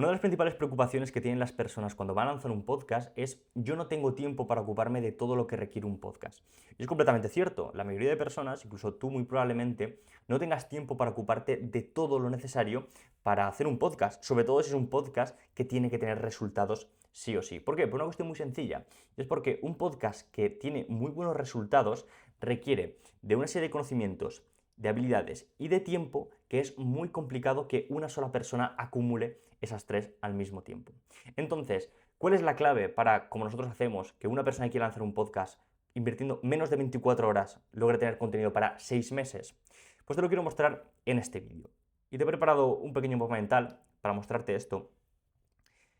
Una de las principales preocupaciones que tienen las personas cuando van a lanzar un podcast es yo no tengo tiempo para ocuparme de todo lo que requiere un podcast. Y es completamente cierto. La mayoría de personas, incluso tú muy probablemente, no tengas tiempo para ocuparte de todo lo necesario para hacer un podcast. Sobre todo si es un podcast que tiene que tener resultados sí o sí. ¿Por qué? Por una cuestión muy sencilla. Y es porque un podcast que tiene muy buenos resultados requiere de una serie de conocimientos, de habilidades y de tiempo que es muy complicado que una sola persona acumule esas tres al mismo tiempo. Entonces, ¿cuál es la clave para, como nosotros hacemos, que una persona que quiera lanzar un podcast invirtiendo menos de 24 horas logre tener contenido para 6 meses? Pues te lo quiero mostrar en este vídeo. Y te he preparado un pequeño mapa mental para mostrarte esto.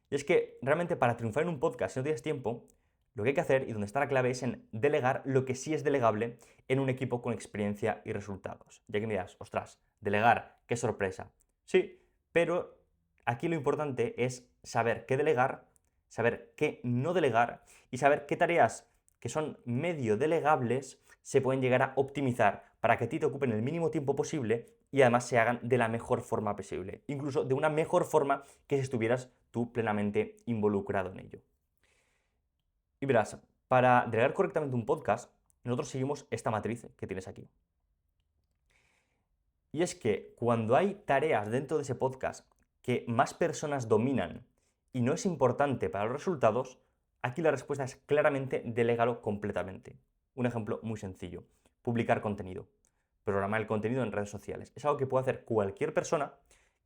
Y es que realmente para triunfar en un podcast, si no tienes tiempo, lo que hay que hacer y donde está la clave es en delegar lo que sí es delegable en un equipo con experiencia y resultados. Ya que me dirás, ostras, delegar, qué sorpresa. Sí, pero aquí lo importante es saber qué delegar, saber qué no delegar y saber qué tareas que son medio delegables se pueden llegar a optimizar para que a ti te ocupen el mínimo tiempo posible y además se hagan de la mejor forma posible. Incluso de una mejor forma que si estuvieras tú plenamente involucrado en ello. Y verás, para delegar correctamente un podcast, nosotros seguimos esta matriz que tienes aquí. Y es que cuando hay tareas dentro de ese podcast que más personas dominan y no es importante para los resultados, aquí la respuesta es claramente delégalo completamente. Un ejemplo muy sencillo, publicar contenido, programar el contenido en redes sociales. Es algo que puede hacer cualquier persona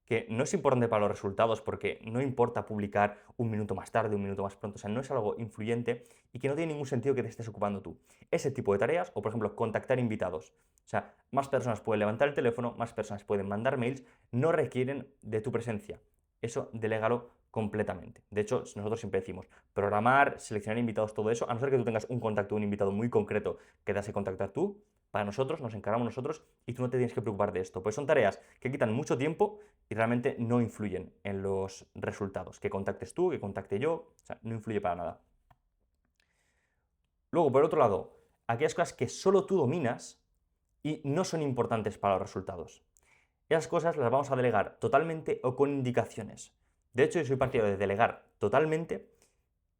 que no es importante para los resultados porque no importa publicar un minuto más tarde, un minuto más pronto, o sea, no es algo influyente y que no tiene ningún sentido que te estés ocupando tú. Ese tipo de tareas, o por ejemplo, contactar invitados. O sea, más personas pueden levantar el teléfono, más personas pueden mandar mails, no requieren de tu presencia. Eso delégalo completamente. De hecho, nosotros siempre decimos, programar, seleccionar invitados, todo eso, a no ser que tú tengas un contacto de un invitado muy concreto que te hace contactar tú, para nosotros, nos encargamos nosotros y tú no te tienes que preocupar de esto. Pues son tareas que quitan mucho tiempo y realmente no influyen en los resultados. Que contactes tú, que contacte yo, o sea, no influye para nada. Luego, por otro lado, aquellas cosas que solo tú dominas y no son importantes para los resultados. Esas cosas las vamos a delegar totalmente o con indicaciones. De hecho, yo soy partidario de delegar totalmente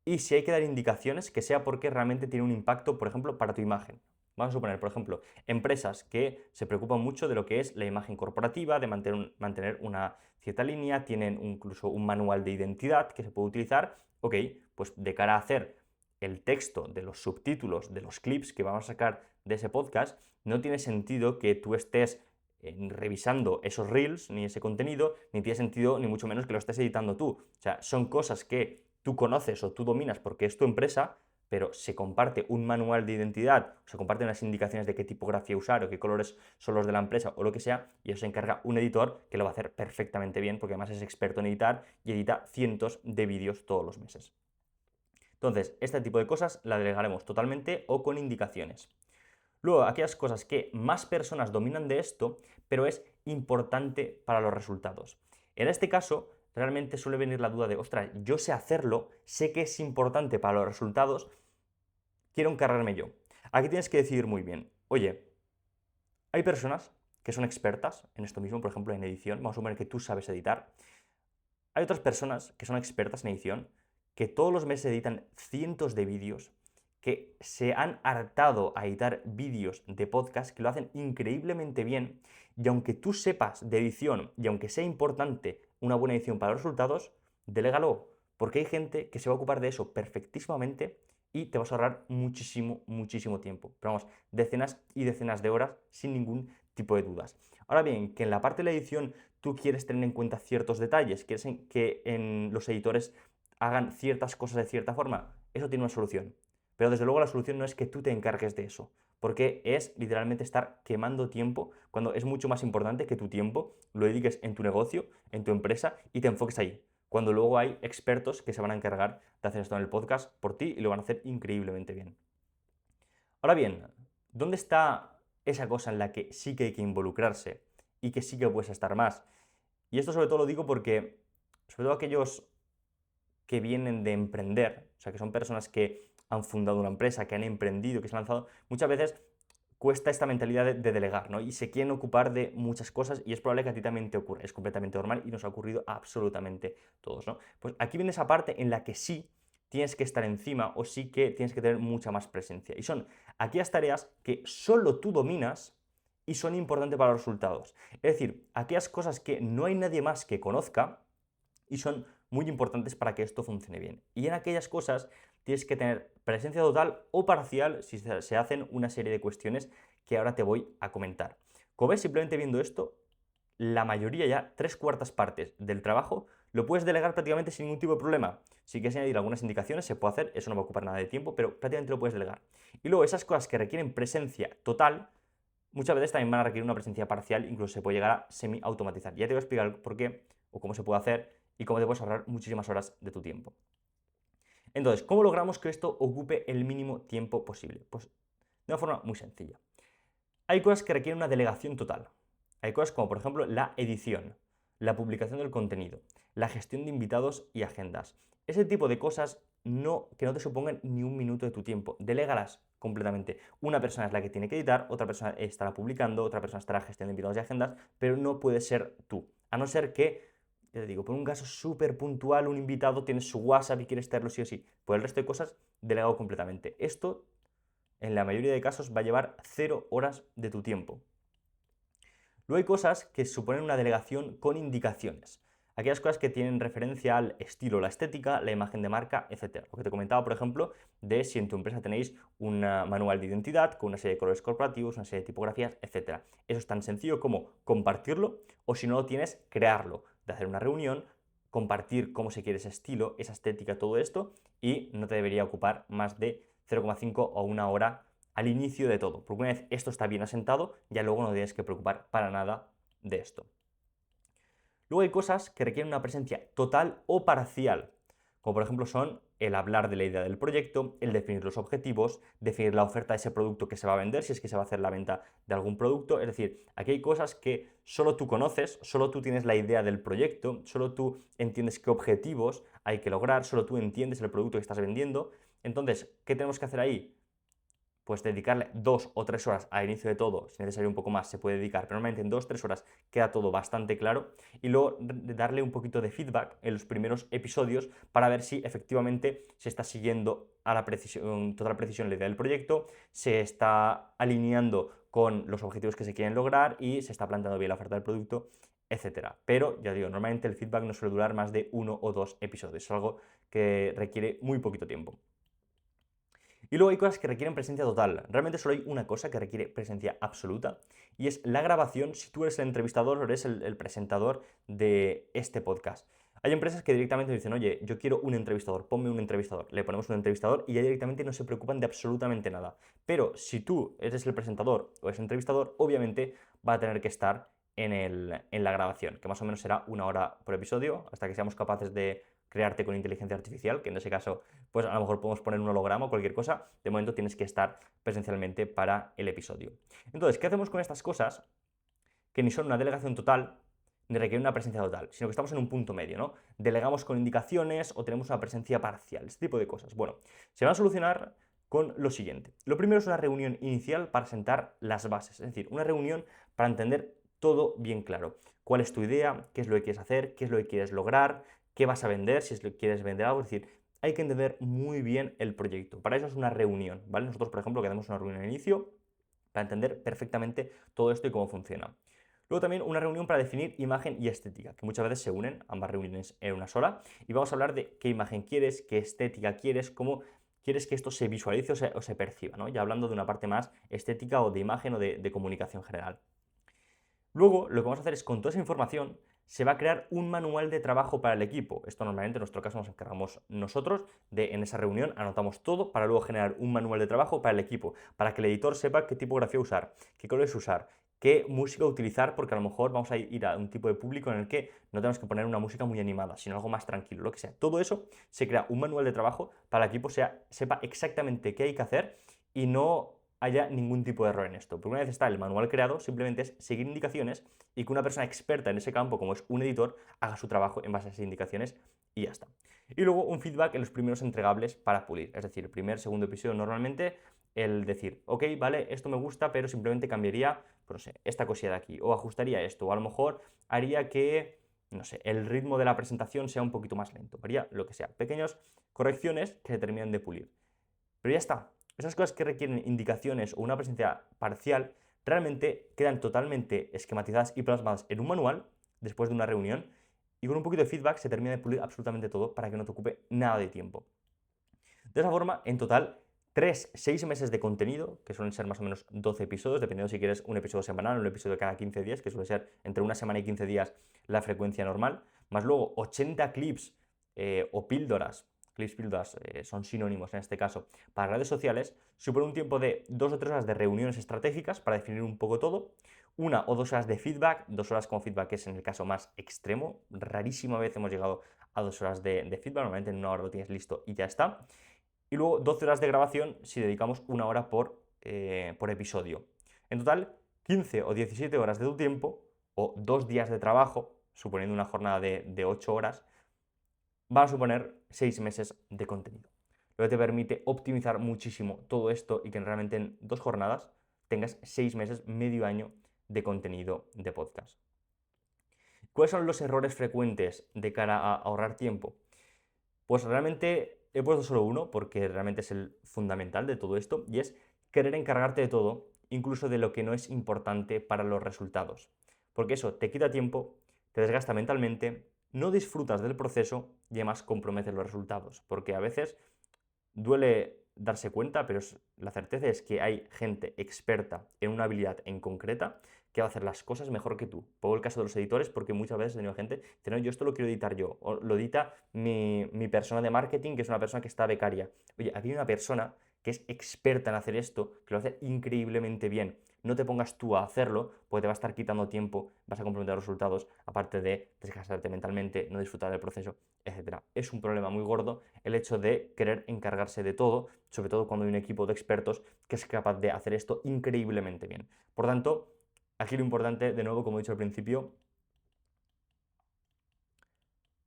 y si hay que dar indicaciones, que sea porque realmente tiene un impacto, por ejemplo, para tu imagen. Vamos a suponer, por ejemplo, empresas que se preocupan mucho de lo que es la imagen corporativa, de mantener una cierta línea, tienen incluso un manual de identidad que se puede utilizar. Ok, pues de cara a hacer el texto de los subtítulos de los clips que vamos a sacar de ese podcast, no tiene sentido que tú estés revisando esos reels, ni ese contenido, ni tiene sentido, ni mucho menos que lo estés editando tú. O sea, son cosas que tú conoces o tú dominas porque es tu empresa, pero se comparte un manual de identidad, o se comparten unas indicaciones de qué tipografía usar o qué colores son los de la empresa o lo que sea, y eso se encarga un editor que lo va a hacer perfectamente bien porque además es experto en editar y edita cientos de vídeos todos los meses. Entonces, este tipo de cosas la delegaremos totalmente o con indicaciones. Luego, aquellas cosas que más personas dominan de esto, pero es importante para los resultados. En este caso, realmente suele venir la duda de, ostras, yo sé hacerlo, sé que es importante para los resultados, quiero encargarme yo. Aquí tienes que decidir muy bien, oye, hay personas que son expertas en esto mismo, por ejemplo, en edición, vamos a suponer que tú sabes editar. Hay otras personas que son expertas en edición, que todos los meses editan cientos de vídeos, que se han hartado a editar vídeos de podcast, que lo hacen increíblemente bien, y aunque tú sepas de edición, y aunque sea importante una buena edición para los resultados, delégalo, porque hay gente que se va a ocupar de eso perfectísimamente y te vas a ahorrar muchísimo, muchísimo tiempo. Pero vamos, decenas y decenas de horas sin ningún tipo de dudas. Ahora bien, que en la parte de la edición tú quieres tener en cuenta ciertos detalles, quieres que en los editores hagan ciertas cosas de cierta forma, eso tiene una solución. Pero desde luego la solución no es que tú te encargues de eso, porque es literalmente estar quemando tiempo cuando es mucho más importante que tu tiempo lo dediques en tu negocio, en tu empresa y te enfoques ahí. Cuando luego hay expertos que se van a encargar de hacer esto en el podcast por ti y lo van a hacer increíblemente bien. Ahora bien, ¿dónde está esa cosa en la que sí que hay que involucrarse y que sí que puedes estar más? Y esto sobre todo lo digo porque, sobre todo aquellos que vienen de emprender, o sea, que son personas que han fundado una empresa, que han emprendido, que se han lanzado, muchas veces cuesta esta mentalidad de delegar, ¿no? Y se quieren ocupar de muchas cosas y es probable que a ti también te ocurra. Es completamente normal y nos ha ocurrido a absolutamente todos, ¿no? Pues aquí viene esa parte en la que sí tienes que estar encima o sí que tienes que tener mucha más presencia. Y son aquellas tareas que solo tú dominas y son importantes para los resultados. Es decir, aquellas cosas que no hay nadie más que conozca y son muy importantes para que esto funcione bien. Y en aquellas cosas tienes que tener presencia total o parcial si se hacen una serie de cuestiones que ahora te voy a comentar. Como ves, simplemente viendo esto, la mayoría, ya 3/4 partes del trabajo, lo puedes delegar prácticamente sin ningún tipo de problema. Si quieres añadir algunas indicaciones, se puede hacer, eso no va a ocupar nada de tiempo, pero prácticamente lo puedes delegar. Y luego esas cosas que requieren presencia total, muchas veces también van a requerir una presencia parcial, incluso se puede llegar a semi-automatizar. Ya te voy a explicar por qué o cómo se puede hacer y cómo te puedes ahorrar muchísimas horas de tu tiempo. Entonces, ¿cómo logramos que esto ocupe el mínimo tiempo posible? Pues de una forma muy sencilla. Hay cosas que requieren una delegación total. Hay cosas como, por ejemplo, la edición, la publicación del contenido, la gestión de invitados y agendas. Ese tipo de cosas que no te supongan ni un minuto de tu tiempo. Delégalas completamente. Una persona es la que tiene que editar, otra persona estará publicando, otra persona estará gestionando invitados y agendas, pero no puede ser tú. A no ser que, ya te digo, por un caso súper puntual, un invitado tiene su WhatsApp y quieres tenerlo sí o sí. Por el resto de cosas, delegado completamente. Esto en la mayoría de casos va a llevar 0 horas de tu tiempo. Luego hay cosas que suponen una delegación con indicaciones. Aquellas cosas que tienen referencia al estilo, la estética, la imagen de marca, etc. Lo que te comentaba, por ejemplo, de si en tu empresa tenéis un manual de identidad con una serie de colores corporativos, una serie de tipografías, etc. Eso es tan sencillo como compartirlo o si no lo tienes, crearlo, de hacer una reunión, compartir cómo se quiere ese estilo, esa estética, todo esto y no te debería ocupar más de 0,5 o 1 hora al inicio de todo, porque una vez esto está bien asentado, ya luego no tienes que preocupar para nada de esto. Luego hay cosas que requieren una presencia total o parcial, como por ejemplo son el hablar de la idea del proyecto, el definir los objetivos, definir la oferta de ese producto que se va a vender, si es que se va a hacer la venta de algún producto, es decir, aquí hay cosas que solo tú conoces, solo tú tienes la idea del proyecto, solo tú entiendes qué objetivos hay que lograr, solo tú entiendes el producto que estás vendiendo. Entonces, ¿qué tenemos que hacer ahí? Pues dedicarle 2 o 3 horas al inicio de todo, si es necesario un poco más se puede dedicar, pero normalmente en 2 o 3 horas queda todo bastante claro y luego darle un poquito de feedback en los primeros episodios para ver si efectivamente se está siguiendo a la precisión, total precisión la idea del proyecto, se está alineando con los objetivos que se quieren lograr y se está planteando bien la oferta del producto, etcétera. Pero ya digo, normalmente el feedback no suele durar más de 1 o 2 episodios, es algo que requiere muy poquito tiempo. Y luego hay cosas que requieren presencia total. Realmente solo hay una cosa que requiere presencia absoluta y es la grabación si tú eres el entrevistador o eres el presentador de este podcast. Hay empresas que directamente dicen, oye, yo quiero un entrevistador, ponme un entrevistador. Le ponemos un entrevistador y ya directamente no se preocupan de absolutamente nada. Pero si tú eres el presentador o eres el entrevistador, obviamente va a tener que estar en la grabación, que más o menos será 1 hora por episodio, hasta que seamos capaces de crearte con inteligencia artificial, que en ese caso, pues a lo mejor podemos poner un holograma o cualquier cosa. De momento tienes que estar presencialmente para el episodio. Entonces, ¿qué hacemos con estas cosas? Que ni son una delegación total, ni requieren una presencia total, sino que estamos en un punto medio, ¿no? Delegamos con indicaciones o tenemos una presencia parcial, este tipo de cosas. Bueno, se van a solucionar con lo siguiente. Lo primero es una reunión inicial para sentar las bases, es decir, una reunión para entender todo bien claro. ¿Cuál es tu idea? ¿Qué es lo que quieres hacer? ¿Qué es lo que quieres lograr? ¿Qué vas a vender? Si es lo que quieres vender algo, es decir, hay que entender muy bien el proyecto. Para eso es una reunión, ¿vale? Nosotros, por ejemplo, que hacemos una reunión de inicio para entender perfectamente todo esto y cómo funciona. Luego también una reunión para definir imagen y estética, que muchas veces se unen ambas reuniones en una sola. Y vamos a hablar de qué imagen quieres, qué estética quieres, cómo quieres que esto se visualice o se perciba, ¿no? Ya hablando de una parte más estética o de imagen o de comunicación general. Luego, lo que vamos a hacer es, con toda esa información, se va a crear un manual de trabajo para el equipo. Esto normalmente en nuestro caso nos encargamos nosotros de, en esa reunión, anotamos todo para luego generar un manual de trabajo para el equipo, para que el editor sepa qué tipografía usar, qué colores usar, qué música utilizar, porque a lo mejor vamos a ir a un tipo de público en el que no tenemos que poner una música muy animada, sino algo más tranquilo, lo que sea. Todo eso se crea un manual de trabajo para que el equipo sepa exactamente qué hay que hacer y no haya ningún tipo de error en esto. Porque una vez está el manual creado, simplemente es seguir indicaciones y que una persona experta en ese campo, como es un editor, haga su trabajo en base a esas indicaciones y ya está. Y luego un feedback en los primeros entregables para pulir. Es decir, el primer, segundo episodio normalmente el decir, ok, vale, esto me gusta, pero simplemente cambiaría, pues no sé, esta cosilla de aquí, o ajustaría esto, o a lo mejor haría que, no sé, el ritmo de la presentación sea un poquito más lento, haría lo que sea, pequeñas correcciones que se terminan de pulir. Pero ya está, esas cosas que requieren indicaciones o una presencia parcial realmente quedan totalmente esquematizadas y plasmadas en un manual después de una reunión y con un poquito de feedback se termina de pulir absolutamente todo para que no te ocupe nada de tiempo. De esa forma, en total, 6 meses de contenido, que suelen ser más o menos 12 episodios, dependiendo si quieres un episodio semanal o un episodio cada 15 días, que suele ser entre una semana y 15 días la frecuencia normal, más luego 80 clips o píldoras, píldoras son sinónimos en este caso, para redes sociales, supone un tiempo de 2 o 3 horas de reuniones estratégicas para definir un poco todo, 1 o 2 horas de feedback, 2 horas como feedback es en el caso más extremo, rarísima vez hemos llegado a 2 horas de feedback, normalmente en 1 hora lo tienes listo y ya está. Y luego 12 horas de grabación si dedicamos 1 hora por episodio. En total, 15 o 17 horas de tu tiempo o 2 días de trabajo, suponiendo una jornada de 8 horas, van a suponer 6 meses de contenido. Lo que te permite optimizar muchísimo todo esto y que realmente en 2 jornadas tengas 6 meses, medio año de contenido de podcast. ¿Cuáles son los errores frecuentes de cara a ahorrar tiempo? Pues realmente he puesto solo uno porque realmente es el fundamental de todo esto y es querer encargarte de todo, incluso de lo que no es importante para los resultados. Porque eso te quita tiempo, te desgasta mentalmente, no disfrutas del proceso y además comprometes los resultados. Porque a veces duele darse cuenta, pero la certeza es que hay gente experta en una habilidad en concreta que va a hacer las cosas mejor que tú. Pongo el caso de los editores porque muchas veces he tenido gente que dice, no, yo esto lo quiero editar yo, o lo edita mi persona de marketing, que es una persona que está becaria. Oye, aquí hay una persona que es experta en hacer esto, que lo hace increíblemente bien. No te pongas tú a hacerlo, porque te va a estar quitando tiempo, vas a comprometer los resultados, aparte de desgastarte mentalmente, no disfrutar del proceso, etcétera. Es un problema muy gordo el hecho de querer encargarse de todo, sobre todo cuando hay un equipo de expertos que es capaz de hacer esto increíblemente bien. Por tanto, aquí lo importante, de nuevo, como he dicho al principio,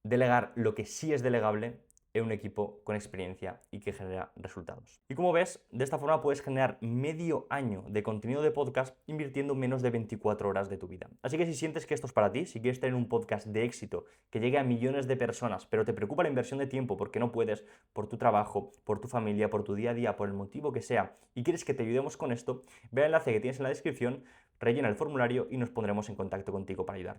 delegar lo que sí es delegable en un equipo con experiencia y que genera resultados. Y como ves, de esta forma puedes generar medio año de contenido de podcast invirtiendo menos de 24 horas de tu vida. Así que si sientes que esto es para ti, si quieres tener un podcast de éxito que llegue a millones de personas, pero te preocupa la inversión de tiempo porque no puedes, por tu trabajo, por tu familia, por tu día a día, por el motivo que sea, y quieres que te ayudemos con esto, ve al enlace que tienes en la descripción, rellena el formulario y nos pondremos en contacto contigo para ayudarte.